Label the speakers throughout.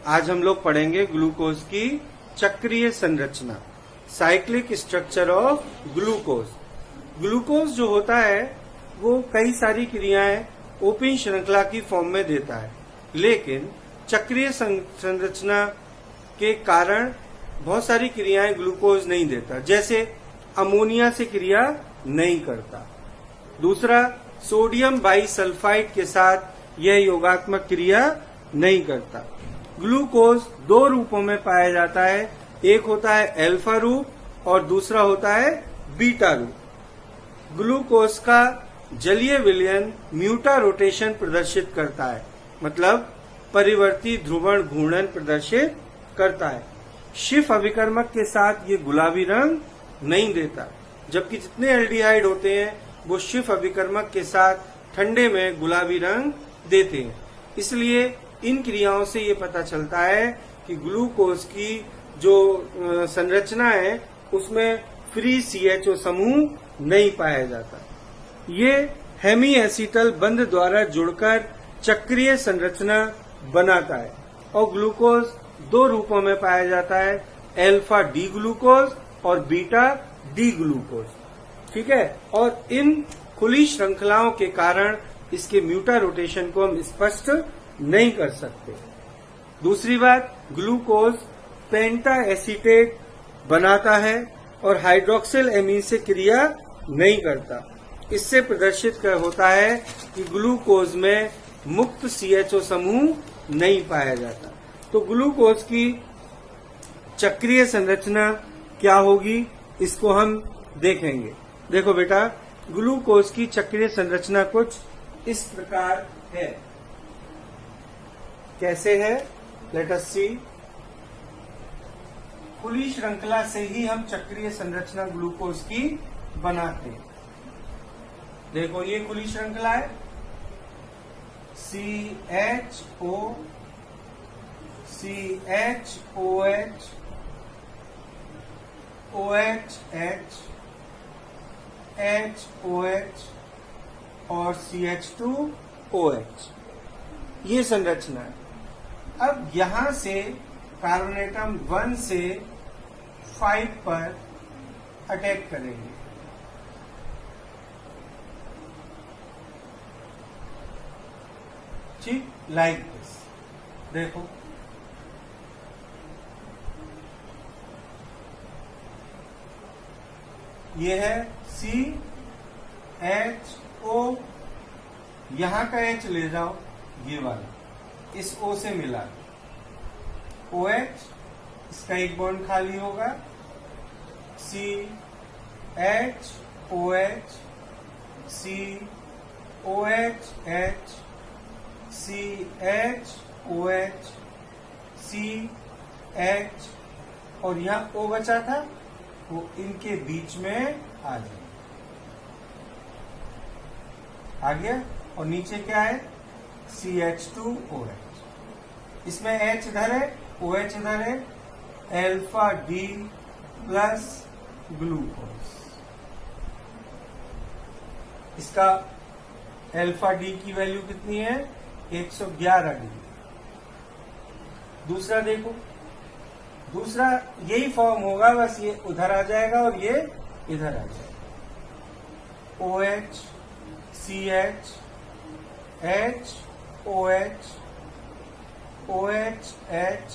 Speaker 1: आज हम लोग पढ़ेंगे ग्लूकोज की चक्रीय संरचना, cyclic structure of glucose. Glucose जो होता है वो कई सारी क्रियाएं ओपन श्रृंखला की फॉर्म में देता है, लेकिन चक्रीय संरचना के कारण बहुत सारी क्रियाएं ग्लूकोज नहीं देता। जैसे अमोनिया से क्रिया नहीं करता। दूसरा, सोडियम बाइसल्फाइड के साथ यह योगात्मक क्रिया नहीं करता। ग्लूकोज दो रूपों में पाया जाता है, एक होता है अल्फा रूप और दूसरा होता है बीटा रूप। ग्लूकोज का जलीय विलयन म्यूटा रोटेशन प्रदर्शित करता है, मतलब परिवर्ती ध्रुवण घूर्णन प्रदर्शित करता है। शिफ अभिकर्मक के साथ ये गुलाबी रंग नहीं देता, जबकि जितने एल्डिहाइड होते हैं वो शिफ अभिकर्मक के साथ ठंडे में गुलाबी रंग देते हैं। इसलिए इन क्रियाओं से ये पता चलता है कि ग्लूकोज की जो संरचना है उसमें फ्री CHO समूह नहीं पाया जाता। ये हेमी एसिटल बंध द्वारा जुड़कर चक्रीय संरचना बनाता है और ग्लूकोज दो रूपों में पाया जाता है, अल्फा डी ग्लूकोज और बीटा डी ग्लूकोज। ठीक है, और इन खुली श्रृंखलाओं के कारण इसके म्यूटा रोटेशन को हम स्पष्ट नहीं कर सकते। दूसरी बात, ग्लूकोज पेंटा एसीटेट बनाता है और हाइड्रोक्सिल एमीन से क्रिया नहीं करता। इससे प्रदर्शित होता है कि ग्लूकोज में मुक्त CHO समूह नहीं पाया जाता। तो ग्लूकोज की चक्रीय संरचना क्या होगी, इसको हम देखेंगे। देखो बेटा, ग्लूकोज की चक्रीय संरचना कुछ इस प्रकार है। कैसे है, लेट अस सी। खुली श्रृंखला से ही हम चक्रीय संरचना ग्लूकोज की बनाते हैं। देखो, ये खुली श्रृंखला है, CHO CHOH OHH HOH और CH2OH, ये संरचना है। अब यहां से कार्बोनेटम 1 से 5 पर अटैक करेंगे। ठीक, लाइक दिस। देखो, ये है CHO, यहां का H ले जाओ, ये वाला इस O से मिला, OH, इसका एक बॉन्ड खाली होगा, CHOH COHH CHOH CH, और यहाँ O बचा था, वो इनके बीच में आ जाए, आ गया। और नीचे क्या है, CH2OH, इसमें H इधर है, OH इधर है, अल्फा डी प्लस ग्लूकोज। इसका अल्फा डी की वैल्यू कितनी है, 111 डिग्री। दूसरा देखो, दूसरा यही फॉर्म होगा, बस ये उधर आ जाएगा और ये इधर आ जाएगा। OH CH H OH OH H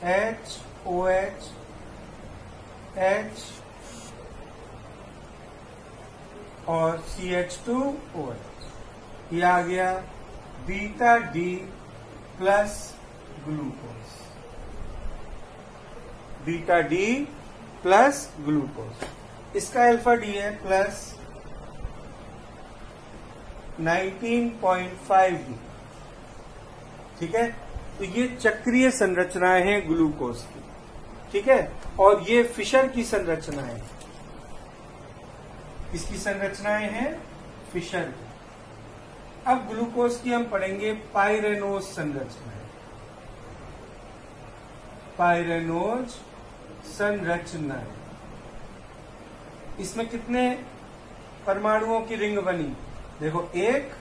Speaker 1: H OH H और CH2OH, ये आ गया beta D plus glucose. Beta D plus glucose, इसका अल्फा डी है प्लस 19.5 डी। ठीक है, तो ये चक्रीय संरचनाएं हैं ग्लूकोज की। ठीक है, और ये फिशर की संरचनाएं, इसकी संरचनाएं हैं फिशर की। अब ग्लूकोज की हम पढ़ेंगे पाइरेनोज संरचनाएं। पाइरेनोज संरचनाएं, इसमें कितने परमाणुओं की रिंग बनी? देखो 1,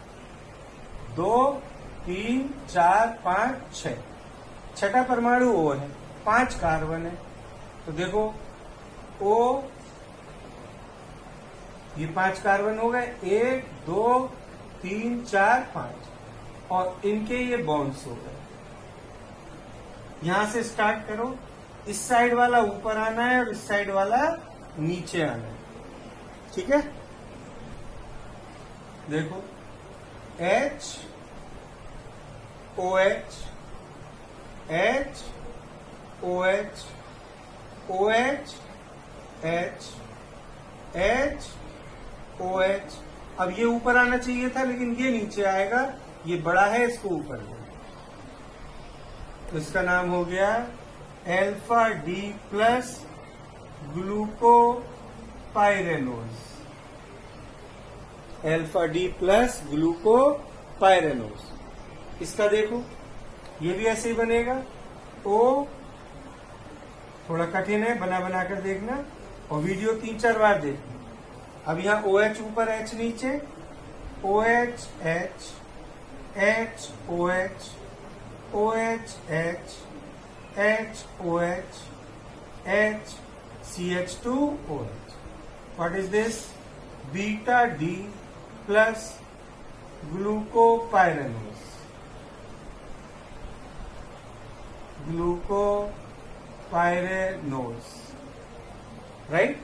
Speaker 1: 2, 3, 4, 5, 6। छठा परमाणु O है, 5 कार्बन है। तो देखो O, ये 5 कार्बन हो गए, 1 2 3 4 5, और इनके ये बॉन्ड्स हो गए। यहां से स्टार्ट करो, इस साइड वाला ऊपर आना है और इस साइड वाला नीचे आना है, ठीक है। देखो H OH H OH OH H H OH। अब ये ऊपर आना चाहिए था लेकिन ये नीचे आएगा, ये बड़ा है, इसको ऊपर ले। तो इसका नाम हो गया alpha D plus glucopyranose. Alpha D plus glucopyranose. इसका देखो ये भी ऐसे ही बनेगा। ओ थोड़ा कठिन है, बना बना कर देखना और वीडियो 3-4 बार देखना। अब यहाँ OH ऊपर H नीचे, OH H H OH OH H H OH H CH2OH। What is this? Beta D plus glucopyranose। Glucopyranose, right.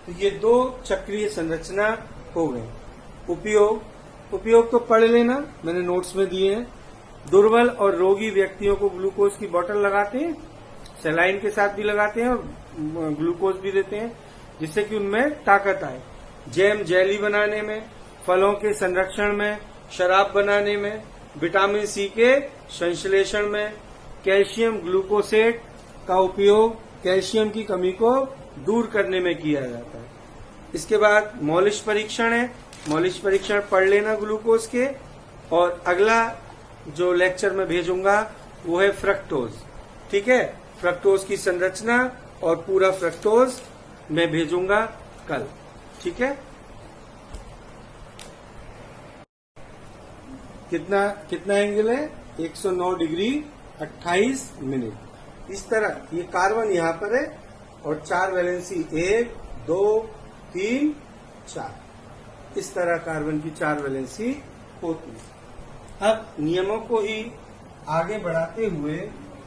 Speaker 1: तो ये 2 चक्रीय संरचना हो गई। उपयोग तो पढ़ लेना, मैंने नोट्स में दिए हैं। दुर्बल और रोगी व्यक्तियों को ग्लूकोज की बोतल लगाते हैं, सलाइन के साथ भी लगाते हैं और ग्लूकोज भी देते हैं, जिससे कि उनमें ताकत आए। जैम जेली बनाने में, फलों के संरक्षण में, शराब बनाने में, विटामिन सी के संश्लेषण में, कैल्शियम ग्लूकोसेट का उपयोग कैल्शियम की कमी को दूर करने में किया जाता है। इसके बाद मॉलिश परीक्षण है, मॉलिश परीक्षण पढ़ लेना ग्लूकोज के। और अगला जो लेक्चर में भेजूंगा वो है फ्रक्टोज, ठीक है। फ्रक्टोज की संरचना और पूरा फ्रक्टोज मैं भेजूंगा कल, ठीक है। कितना एंगल है? 109 डिग्री 28 मिनट। इस तरह ये कार्बन यहाँ पर है और 4 वैलेंसी 1 2 3 4, इस तरह कार्बन की 4 वैलेंसी होती है। अब नियमों को ही आगे बढ़ाते हुए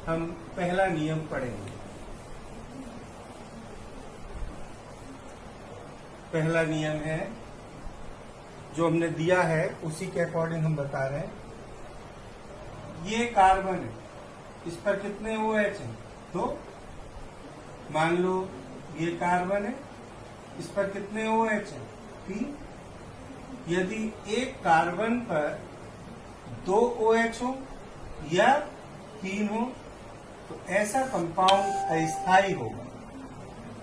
Speaker 1: हम पहला नियम पढ़ेंगे। पहला नियम है जो हमने दिया है उसी के अकॉर्डिंग हम बता रहे हैं। ये कार्बन है, इस पर कितने OH हैं? तो मान लो ये कार्बन है, इस पर कितने OH हैं? 3। यदि एक कार्बन पर 2 OH हो या 3 हो तो ऐसा कंपाउंड अस्थायी होगा,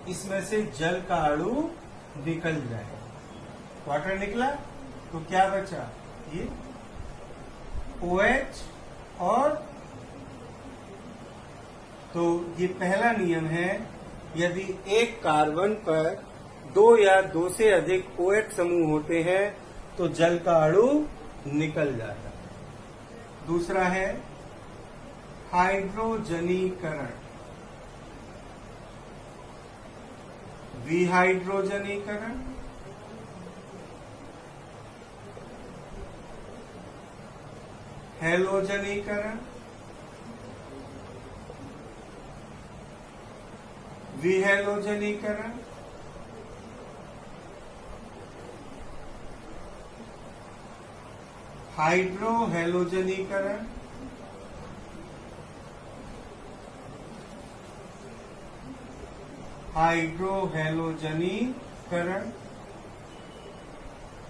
Speaker 1: इसमें से जल का अणु निकल जाएगा। वाटर निकला तो क्या बचा? ये OH और, तो ये पहला नियम है, यदि एक कार्बन पर 2 या 2 से अधिक OH समूह होते हैं तो जल का अणु निकल जाता है। दूसरा है हाइड्रोजनीकरण, विहाइड्रोजनीकरण, हैलोजनीकरण, विहैलोजनीकरण, हाइड्रोहैलोजनीकरण, हाइड्रोहैलोजनीकरण,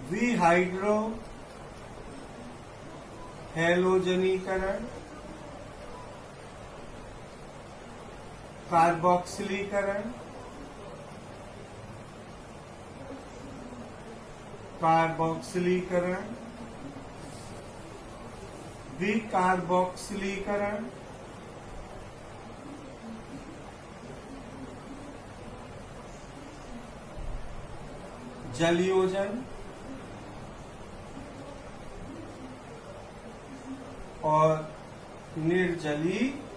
Speaker 1: विहाइड्रोहैलोजनीकरण, कार्बोक्सिलीकरण, कार्बोक्सिलीकरण, विकार्बोक्सिलीकरण, जलयोजन और निर्जलीकरण।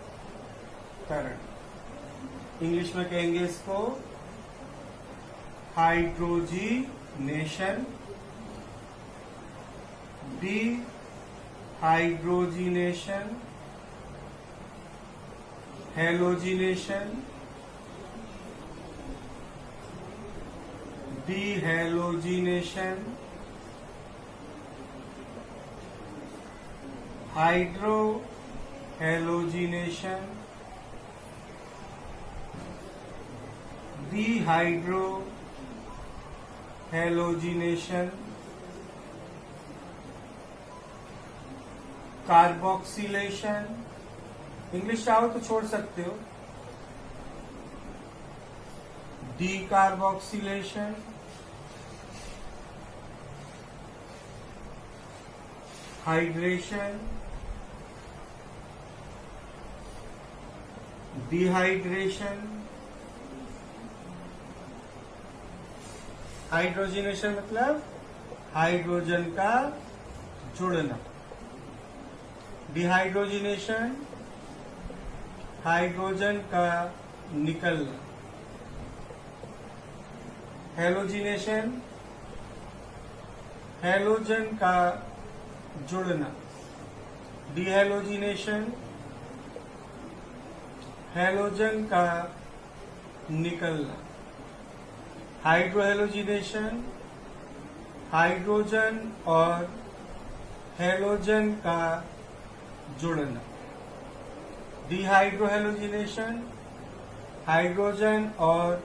Speaker 1: करण, इंग्लिश में कहेंगे इसको हाइड्रोजीनेशन, डिहाइड्रोजीनेशन, हैलोजीनेशन, डिहैलोजीनेशन, हाइड्रोहैलोजीनेशन, डिहाइड्रोहैलोजीनेशन, कार्बोक्सिलेशन, इंग्लिश चाहो तो छोड़ सकते हो, डीकार्बोक्सिलेशन, हाइड्रेशन, डिहाइड्रेशन, हाइड्रोजनेशन मतलब हाइड्रोजन का जुड़ना, डिहाइड्रोजनेशन हाइड्रोजन का निकलना, हैलोजिनेशन हैलोजन का जुड़ना, डिहैलोजिनेशन हैलोजन का निकलना, हाइड्रोहैलोजिनेशन हाइड्रोजन और हैलोजन का जुड़ना, डिहाइड्रोहैलोजिनेशन हाइड्रोजन और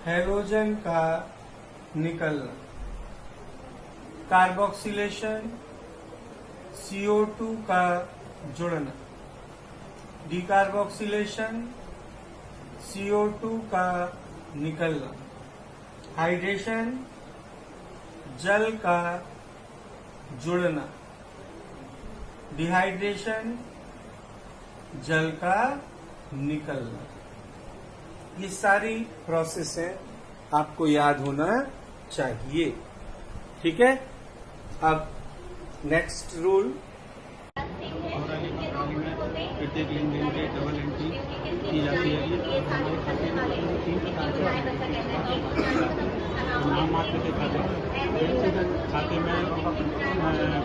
Speaker 1: हैलोजन का निकलना, कार्बोक्सिलेशन CO2 का जुड़ना, डीकार्बोक्सिलेशन CO2 का निकलना, हाइड्रेशन जल का जुड़ना, डिहाइड्रेशन जल का निकलना। ये सारी प्रोसेस है, आपको याद होना चाहिए। ठीक है, अब नेक्स्ट रूल,
Speaker 2: प्रत्येक लेन देन पे डबल एंट्री की जाती है। हमारे खाते में 3 प्रकार के नाम मात्र के खाते, व्यक्तिगत खाते में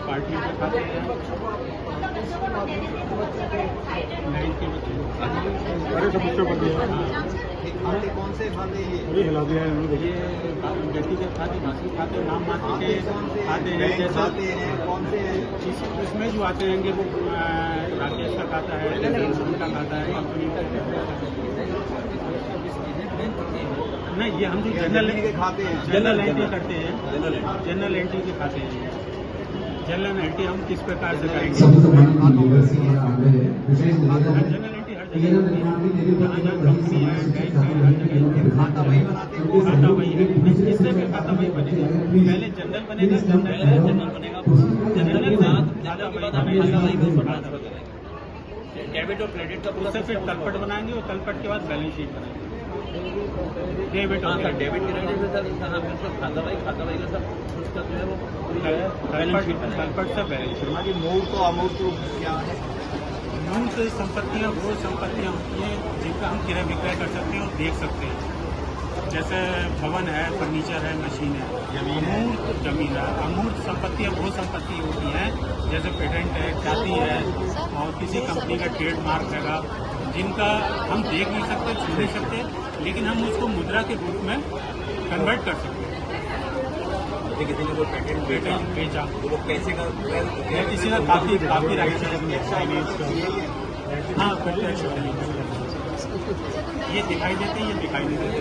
Speaker 2: पार्टियों के खाते हैं, बैंक के बच्चे। अरे सब बच्चों को दिया
Speaker 3: खाते कौन से खाते हैं?
Speaker 2: अभी हिला दिया है। ये व्यक्तिगत खाते, मासिक खाते, नाम मात्र के खाते हैं। जैसा
Speaker 3: कौन से
Speaker 2: इसमें जो आते रहेंगे वो राकेश का खाता है, का खाता है, कंपनी का। नहीं, ये हम जो जनरल
Speaker 3: के खाते हैं,
Speaker 2: जनरल एंट्री करते हैं, जनरल एंट्री के खाते हैं। जनरल एंट्री हम किस प्रकार से करेंगे? जनरल एंट्री हर जगह कंपनी है, बैंक है, हर जगह
Speaker 3: खाता वही बनाते हैं।
Speaker 2: खाता वही है। इससे भी खाता वही बनेगा। पहले जनरल बनेगा, जनरल बनेगा, जनरल खाता वही, डेबिट और क्रेडिट का उससे फिर तलपट बनाएंगे और तलपट के बाद बैलेंस शीट बनाएंगे। डेबिट और डेबिट क्रेडिट में सर खाता वही का सब उसका जो है वो बैलेंस शीट, तलपट से बैलेंस शीट।
Speaker 3: हमारी मूर्त और अमूर्त क्या है?
Speaker 2: मूर्त संपत्तियाँ वो संपत्तियाँ होती हैं जिनका हम क्रय विक्रय कर सकते हैं और देख सकते हैं। जैसे भवन है, फर्नीचर है, मशीन है, अमूर्त जमीन है। अमूर्त संपत्तियाँ वो संपत्ति होती हैं जैसे पेटेंट है, ख्याति है और किसी कंपनी का ट्रेडमार्क हैगा, जिनका हम देख नहीं सकते, छू नहीं सकते, लेकिन हम उसको मुद्रा के रूप में कन्वर्ट कर सकते हैं।
Speaker 3: किसी ने कोई पेटेंट
Speaker 2: बेचा
Speaker 3: वो लोग कैसे कर,
Speaker 2: या किसी का काफी राइट है। हाँ, प्रत्यक्ष ये दिखाई देते हैं, ये दिखाई नहीं देते।